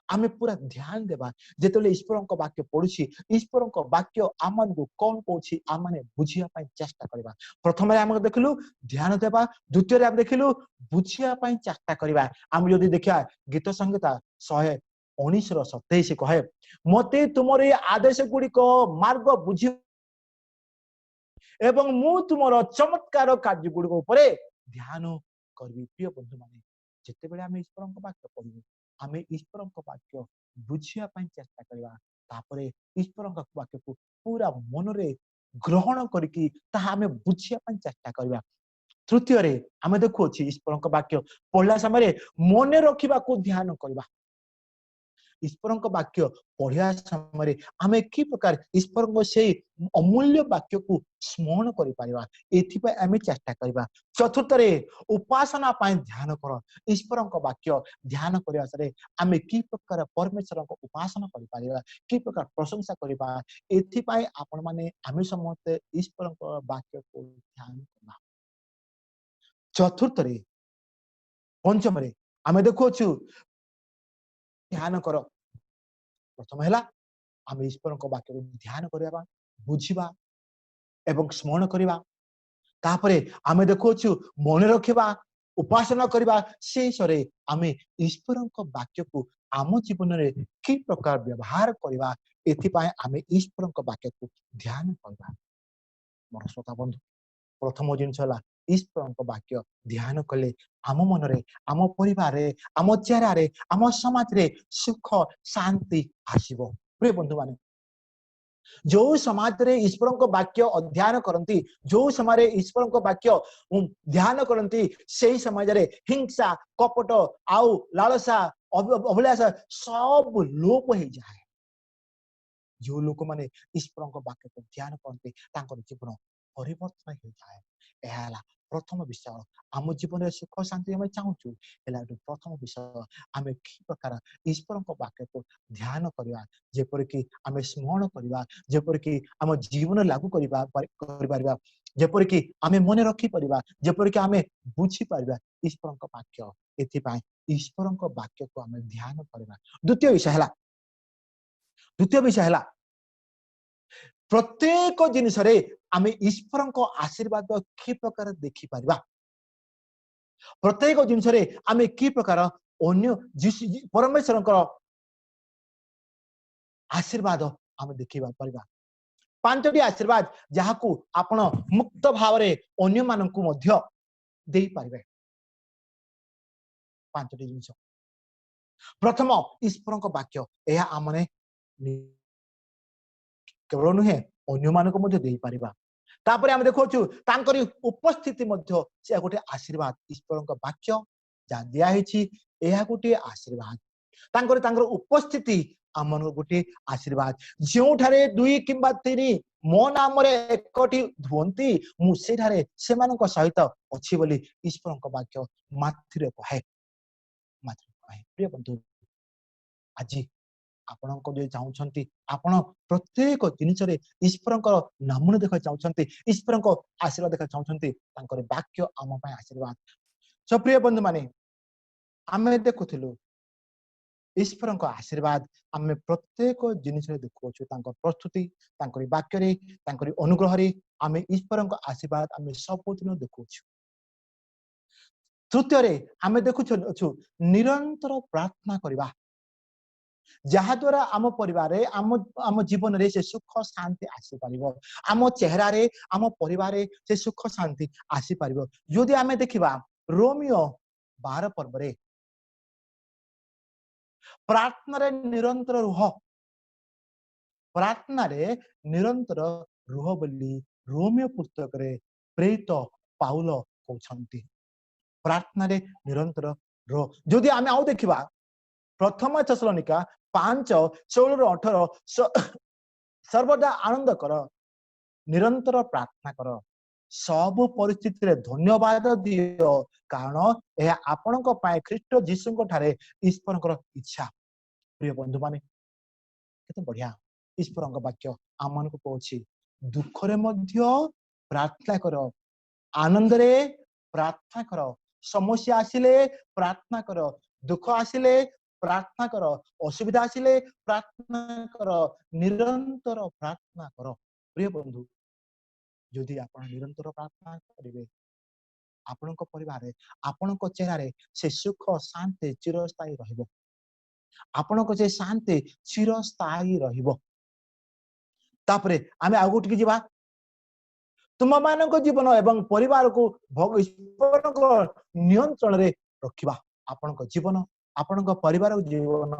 आमे पूरा ध्यान देवा जेतले ईश्वर वाक्य पढ़ुछि ईश्वर वाक्य आमन को कौन कहछि आमने बुझिया पाई चेष्टा करबा प्रथम आम देखलु ध्यान देवा द्वितीय आम देखलु बुझिया पाई चेष्टा करबा आम जदि देखिया गीत संहिता 119:27 कहे मते तुमर ए आदेश गुडी को मार्ग बुझि एवं मु तुमर चमत्कार कार्य गुडी ऊपर ध्यान करबी प्रिय बंधु माने जेते बेले आमे ईश्वर वाक्य पढ़िबो आमे ईश्वर वाक्य बुझिया पाई चेष्टा करबा तापरे ईश्वर वाक्य को पूरा मन रे ग्रहण करके ताहा आमे बुझिया पाई चेष्टा करबा तृतीय रे आमे देखु अछि ईश्वर वाक्य पढ़ला समय मन रखिबा को ध्यान करबा ईश्वर वाक्य पढ़िया समय आमे की प्रकार ईश्वर से अमूल्य वाक्य को स्मरण करि परिबा एथिपा आमे चेष्टा करबा चतुर्थ रे उपासना पाई ध्यान कर ईश्वर वाक्य ध्यान करिया सरे आमे की प्रकार परमेश्वर को उपासना करि परिबा की प्रकार प्रशंसा करबा एथिपा आपण माने आमे समस्त ईश्वर वाक्य को ध्यान करबा चतुर्थ रे पंचम रे आमे देखोछु ध्यान कर प्रथम है आम ईश्वर वाक्य को ध्यान करबा बुझिबा एवं स्मरण करबा तापरे आमे देखोछु मन रखिबा उपासना करबा से सरे आमे ईश्वर वाक्य को आम जीवन रे की प्रकार व्यवहार करबा एथिपाय आमे ईश्वर वाक्य को ध्यान करबा मोर श्रोता बंधु प्रथम जिनस हला ईश्वर वाक्य ध्यान कले आम मन रे आम परिवार रे आम चेहरा रे आम समाज रे सुख शांति आसीबो प्रिय बंधु माने जो समाज रे ईश्वर वाक्य अध्ययन करंती जो समय ईश्वर वाक्य ध्यान करंती से समाज रे हिंसा कपट आउ लालसा अभिलाषा सब लोप हो जाए जो लोक माने ईश्वर वाक्य को ध्यान करते तांकर जीवन परिवर्तन हो जाए एहाला प्रथम विषय आम जीवन में सुख शांति आम चाहूँ प्रथम विषय आम कि प्रकार ईश्वर वाक्य को ध्यान करवा जेपरिक आम स्मरण करवा जेपरिक आम जीवन लागू करवा जेपरिक आम मन रखिपर जेपरिक आम बुझीपर ईश्वर वाक्य एथिपाई ईश्वर वाक्य को आम ध्यान करवा द्वितीय विषय है प्रत्येक जिनिस रे आमे ईश्वर आशीर्वाद कि प्रकार देखि परिबा प्रत्येक जिनिस रे आमे कि प्रकार अन्य परमेश्वर आशीर्वाद आमे देखिबा परिबा पांचटी आशीर्वाद जहाकू आपण मुक्त भाव रे अन्य मानकू मध्य देई परिबे पांचटी जिनिस प्रथम ईश्वर वाक्य एहा आमने केवल नुहे अन्य मानक दे पारिबा तापर आम देखु तांकरी उपस्थिति मध्य से गोटे आशीर्वाद ईश्वर वाक्य जहाँ दिखाई यह गोटे आशीर्वाद तांकर उपस्थिति आम गोटे आशीर्वाद जो ठारे दुई किंबा तीन मो नाम एकटी धुवंती मुझे सहित अच्छी बोली ईश्वर वाक्य माथिरे कहे प्रिय बंधु आज आपण को चाहते आपण प्रत्येक जिनिस ईश्वर नाम देखा चाहते ईश्वर आशीर्वाद देखा चाहते वाक्य आम आशीर्वाद सो प्रिय बंधु माने आम देखुलु ईश्वरଙ୍କ आशीर्वाद आमे प्रत्येक जिनिस देखुछु तांको प्रस्तुति तांको वाक्य तांको अनुग्रह आमे ईश्वरଙ୍କ आशीर्वाद आमे सब दिन देखुछु। तृतीय आमे देखुछु निरंतर प्रार्थना करबा जहा द्वारा आम परिवार आम जीवन रे से सुख शांति आसी पारिबो आम चेहरा रे आम परिवार रे से सुख शांति आसी पारिबो। यदि आमे देखिबा रोमियो 12 पर्व रे प्रार्थना रे निरंतर रुह प्रार्थना रे निरंतर रुह बोली रोमियो पुस्तक रे प्रेरित पाउल कहउछंती प्रार्थना रे निरंतर रुह। यदि आमे आउ देखिबा प्रथम थेसलोनिका 5:16-18 सर्वदा आनंद कर निरंतर प्रार्थना कर सब परिस्थिति रे धन्यवाद दियो कारण यह आपनक पाए ख्रीष्ट जीसुଙ୍କ ठारे ईश्वरଙ୍କର इच्छा। प्रिय बंधु माने केते बढ़िया ईश्वरଙ୍କ वाक्य आमनको कहछि दुख रे मध्य प्रार्थना करो आनंद रे प्रार्थना करो समस्या आसिले प्रार्थना करो दुख आसिले प्रार्थना करो असुविधा आसिले प्रार्थना करो निरंतर प्रार्थना करो। प्रिय बंधु यदि आपण निरंतर प्रार्थना करिवे आपनक परिवार आपनक चेहरा से सुख शांति चिरस्थायी रहिबो आपनक जे शांति चिरस्थायी रहिबो। तापरे आमे आगु टिक जिबा तुम मानक जीवन एवं परिवार को नियंत्रण रे रखिबा आपनक जीवन आपनक परिवार जीवन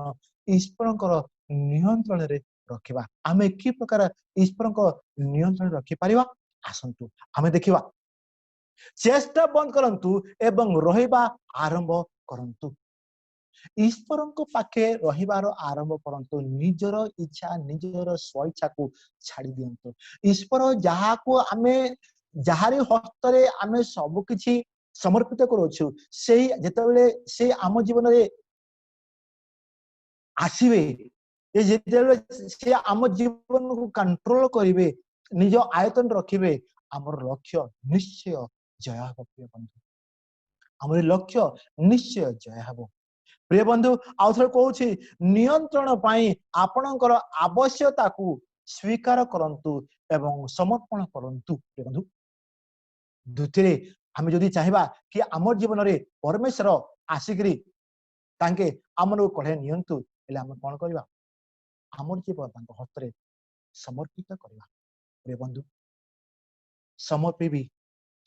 ईश्वरଙ୍କର नियंत्रण रे रखिबा। आमे की प्रकार ईश्वरଙ୍କ नियंत्रण रखि परिबा आसंतु आमे देखिबा चेष्टा बंद करंतु एवं रहिबा आरंभ करंतु ईश्वरଙ୍କ पाखे रहिबार आरंभ करंतु निजर इच्छा निजर स्वेच्छा को छाड़ी दियंतु ईश्वर जहा को आमे जहारी हस्तरे आमे सब किछि समर्पित करूछु सेही जेतेबेले से आम जीवन रे आसीबे ए जेतेबेले से आम जीवन को कंट्रोल करिवे निज आयतन रखिबे हमर लक्ष्य निश्चय जय हबो। प्रिय बंधु हमर लक्ष्य निश्चय जय हबो। प्रिय बंधु आउथर कहूछि नियंत्रण पाई आपणकर आवश्यकता को स्वीकार करंतु एवं समर्पण करंतु। प्रिय बंधु द्वितीय आमे जदि चाहिबा कि हमर जीवन रे परमेश्वर आसिकरी तांके हमर कढे नियंतु एले हम कोन करबा हमर जीवन तांको हस्तरे समर्पित करबा। प्रिय बंधु समर्पिबी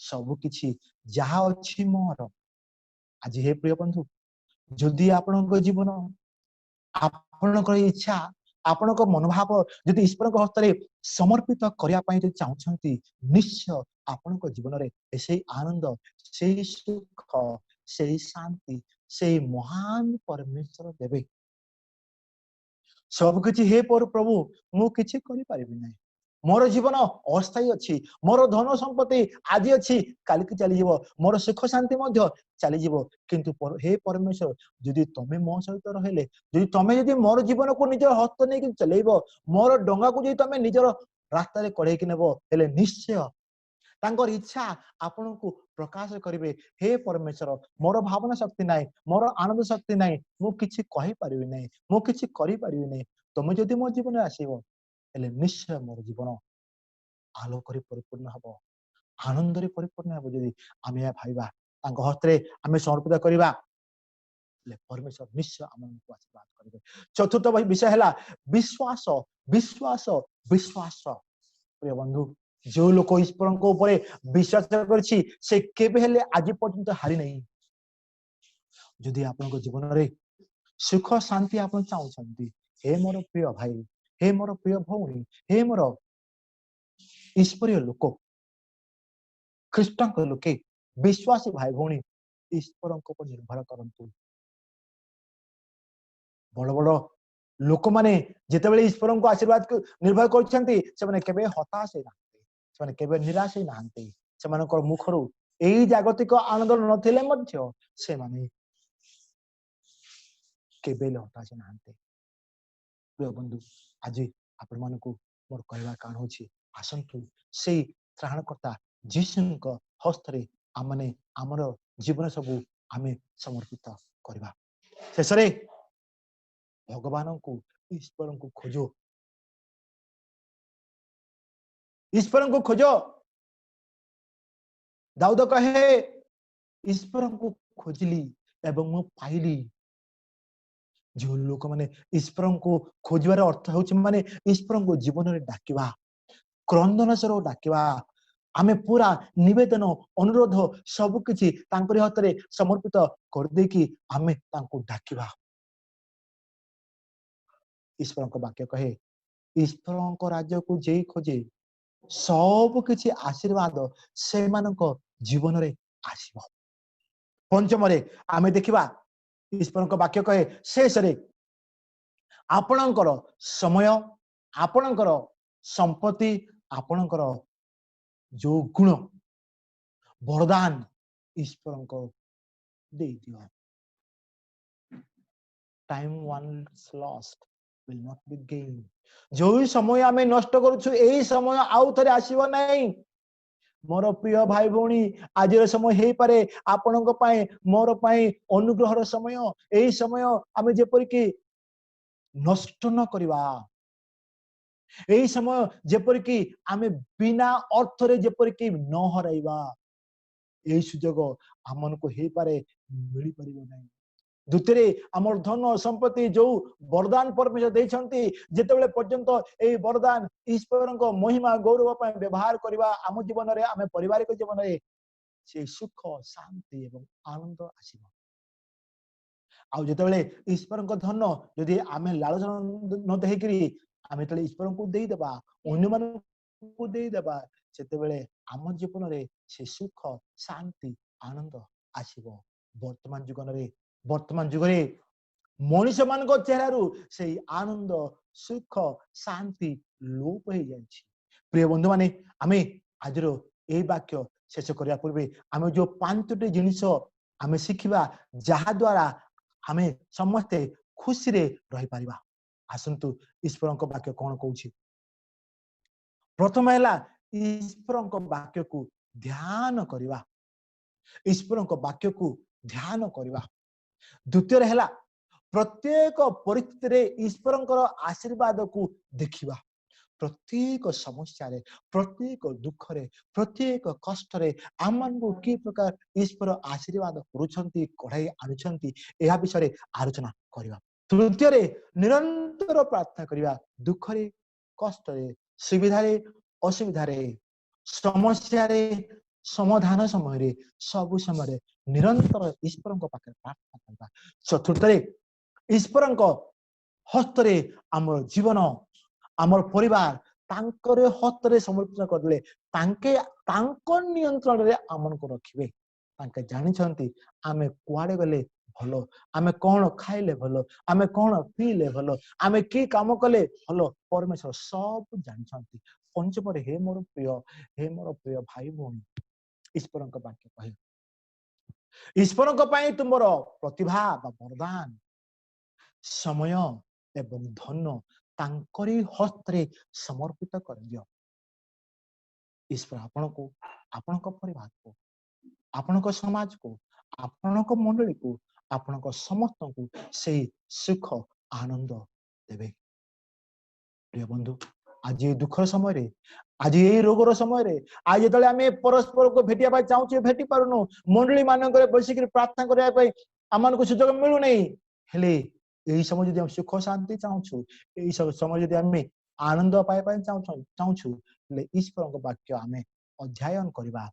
सब किछि जहा अछि मोर आज हे प्रिय बंधु जदि आपनक जीवन आपनक इच्छा आपनक मनोभाव जदि ईश्वरक हस्तरे समर्पित करिया पई जदि चाहछंती निश्चय आपनक जीवन रे से आनंद से सुख से शांति से महान परमेश्वर देबे। सब किछि हे पर प्रभु मु किछि करि परिबि नै मोर जीवन अस्थायी अच्छी मोर धन संपत्ति आज अच्छी काली की चली जीवो मोर सुख शांति मध्य चली जीवो किंतु हे परमेश्वर जदि तमे मो सहित रहले जदि तमे जदि मोर जीवन को निज हस्त नै कि चलेइबो मोर डंगा को जदि तमे निजर रास्ता रे कढे कि नेबो हेले निश्चय तांकर इच्छा आपन को प्रकाश करिवे। हे परमेश्वर मोर भावना शक्ति नाही मोर आनंद शक्ति नाही मु किछि कहि परिबि नै मु किछि करि परिबि नै तमे जदि मो जीवन आसीबो हेले निश्चय मोर जीवन आलोक परिपूर्ण हबो आनंद रे परिपूर्ण हबो। जदि आमे भाईबा तांको हस्तरे आमे समर्पित करिबा ले परमेश्वर निश्चय हमनको आशीर्वाद करिवे। चतुर्थ विषय हैला विश्वास विश्वास विश्वास। प्रिय बंधु जो लोक ईश्वरଙ୍କ ऊपर विश्वास करछि से केबे हेले आज पर्यंत हारि नै। जदि आपनको जीवन रे सुख शांति आपन चाहछंती हे मोर प्रिय भाई हे मोर प्रिय भौणी हे मोर ईश्वरीय लोक ख्रीष्टान लोके विश्वासी भाई भौणी ईश्वर पर निर्भर करंतु। बड़ बड़ लोक माने जेतेबेले ईश्वर को आशीर्वाद को निर्भर करछंती से माने केबे हताश हे नांती से माने केबे निराश हे नांती से मानकर मुखरु एई जागतिक आनंद नथिले मध्य से माने केबे हताश हे नांती। प्रिय बंधु आज आपण मानकु मोर कहवा कान होछि आसंतु से त्राणकर्ता जीशुଙ୍କ हस्तरे आमने हमर जीवन सबु आमे समर्पित करबा। शेषरे भगवान को ईश्वर को खोजो, ईश्वर को खोजो। दाऊद कहे ईश्वर को खोजली एवं मु पाइली। जो लोक माने ईश्वर को खोजबार अर्थ होछि माने ईश्वर को जीवन रे डाकिबा, क्रंदन स्वर डाकिबा। आमे पूरा निवेदन अनुरोध सब किछि तांकरी हाथ रे समर्पित कर दे कि आमे तांको डाकिबा। ईश्वर को वाक्य कहे ईश्वर को राज्य को जे खोजे सब किछि आशीर्वाद से मानक जीवन रे आसीबो। पंचम रे आमे देखिबा ईश्वर को वाक्य कहे शेष रे आपणकर समय, आपणकर संपत्ति, आपणकर जो गुण वरदान ईश्वर को दे दियो। Time once lost will not be gained। जो समय आमे नष्ट करूछु एई समय आउ थरे आसीबो नै। मोर प्रिय भाई भौणी आज समय हे पारे आपणक पाए मोर पाए अनुग्रहर समय। एई समय आमे जेपरि कि नष्ट न करिबा, एई समय जेपरि कि आमे बिना अर्थ रे जेपरि कि न हराइबा। एई सुजोग हमनको हे पारे मिली परिबो नै। द्वितीय आमर धन संपत्ति जो वरदान परमेश्वर देछंती जेतेबेले पर्यंत एई वरदान ईश्वरक महिमा गौरव पर व्यवहार करबा आम जीवन रे आमे पारिवारिक जीवन रे से सुख शांति एवं आनंद आसीबो। आ जेतेबेले ईश्वरक धन यदि आमे लालसन न देहिकरी आमे तले ईश्वर को देई देबा, अन्य मन को देई देबा, सेतेबेले आम जीवन रे से सुख शांति आनंद आसीबो। वर्तमान जुग रे मनुष मान चेहरारू से आनंद सुख शांति लोप हो जाए। प्रिय बंधु माने आमे आज ए वाक्य शेष करिया पूर्वे आमे जो पांचटी जिनिस आमे शिखिबा जहा द्वारा आमे समस्ते खुशी रे रहि परिबा। आसंतु ईश्वर को वाक्य कोन कहूछि। प्रथम हैला ईश्वर को वाक्य को ध्यान करिबा, ईश्वर को वाक्य को ध्यान करिबा। द्वितीय हैला प्रत्येक परिस्थिति रे ईश्वरंकर आशीर्वाद को देखिबा। प्रत्येक समस्या रे, प्रत्येक दुख रे, प्रत्येक कष्ट रे आमन को की प्रकार ईश्वर आशीर्वाद करूछंती कढाई आनुछंती एहा विषय आलोचना करिबा। तृतीय रे निरंतर प्रार्थना करिबा। दुख रे, कष्ट रे, सुविधा रे, असुविधा रे, समस्या रे, समाधान समय रे, सब समय रे निरंतर ईश्वर को पाखे प्रार्थना करिबा। चतुर्थ रे ईश्वर हस्त रे आमर जीवन आमर परिवार तांकर हस्त रे समर्पित करले तांके तांको नियंत्रण रे आमन को रखिबे। तांके जानि छंती आमे कुआडे गले भलो, आमे कोन खाइले भलो, आमे कोन पीले भलो, आमे की काम कले भलो परमेश्वर सब जानि छंती। पंचम रे हे मोर प्रिय भाई भौणी ईश्वर को वाक्य कहे ईश्वर को पाई तुमरो प्रतिभा बा वरदान समय एवं धन तांकरी हस्त रे समर्पित कर दियो। ईश्वर आपण को, आपण को परिवार को, आपण को समाज को, आपण को मंडली को, आपण को समस्त को से सुख आनंद देबे। प्रिय बंधु आज ये दुखर समय रे, आज ये रोगर समय रे, आज जतले आमे परस्पर को भेटिया पाई चाहूचे भेटी पारुनो, मंडली मानक रे बसिक प्रार्थना करिया पाई आमान को सुजोग मिलु नै। हेले एही समय जदि हम सुख शांति चाहूछु, एही सब समय जदि आमे आनंद पाई पाई चाहूछु ले ईश्वर को वाक्य आमे अध्ययन करिबा।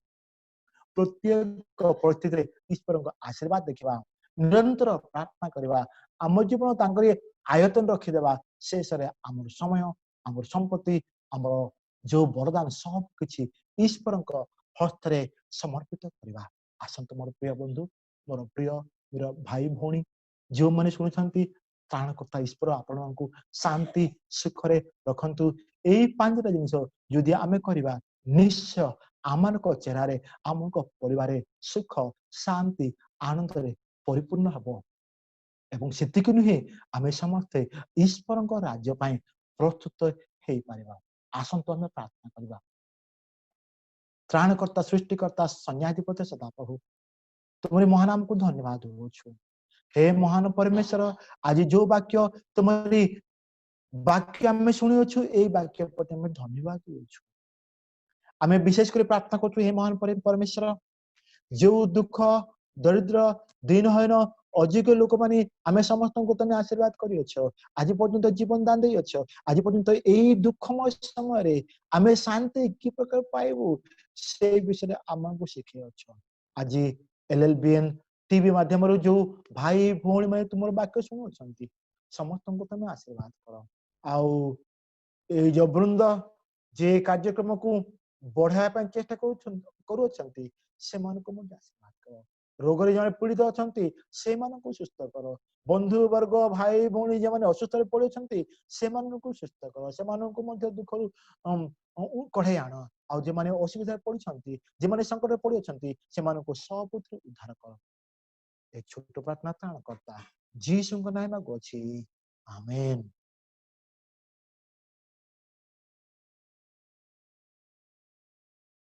प्रत्येक परिस्थिति रे ईश्वर को आशीर्वाद देखिबा, निरंतर प्रार्थना करिबा, आम जीवन तांकरी आयतन रखि देबा। शेष रे हमर समय, हमर संपत्ति, हमर जो वरदान सब किछि ईश्वर को हस्त रे समर्पित करिबा। आसंत मोर प्रिय बंधु, मोर प्रिय मेरा भाई भौणी जो माने सुनुछंती त्राणकर्ता ईश्वर आपनको शांति सुख रे रखंतु। एई पांचटा जिनिस जदि आमे करिबा निश्चय आमानको चेहरा रे आमको परिवार रे सुख शांति आनंद रे परिपूर्ण हबो। एवं सेतिक नुहे आमे समस्ते ईश्वर को राज्य पाए प्रस्तुत हेई परिबा। आसंत आमे प्रार्थना करिबा। त्राणकर्ता सृष्टिकर्ता संन्याधिपति सदा प्रभु तुम्हारे महानाम को धन्यवाद हो छु। हे महान परमेश्वर आज जो वाक्य तुम्हारी वाक्य आम शुणी अच्छु ये वाक्य प्रति आम धन्यवाद देछु आम विशेष कर प्रार्थना करूँ हे महान परमेश्वर जो दुख दरिद्र दीनहीन अयोग्य लोक माने आम समस्त को तुम आशीर्वाद करछ आज पर्यंत जीवन दान दे अच्छ आज पर्यंत यही दुखमय समय आम शांति कि प्रकार पाइबू से विषय आमको शिखे अच्छ आज LLBN टीवी माध्यम जो भाई भौणी मैंने तुम वाक्य शुणुंट समस्त को तुम आशीर्वाद कर आउ जो वृंद जे कार्यक्रम को बढ़ाया चेष्टा करुँच से आशीर्वाद कर रोग जड़े पीड़ित अच्छा से सुस्थ कर बंधु वर्ग भाई भौणी जो मैंने असुस्थ पड़े से सुस्थ कर से दुख कढ़े आण आउ जो मैंने असुविधा पड़ी जो मैंने संकट पड़ी से सबुठ उद्धार कर छोट प्रार्थना त्राण करता जीसु नाम मागुअछि आमेन।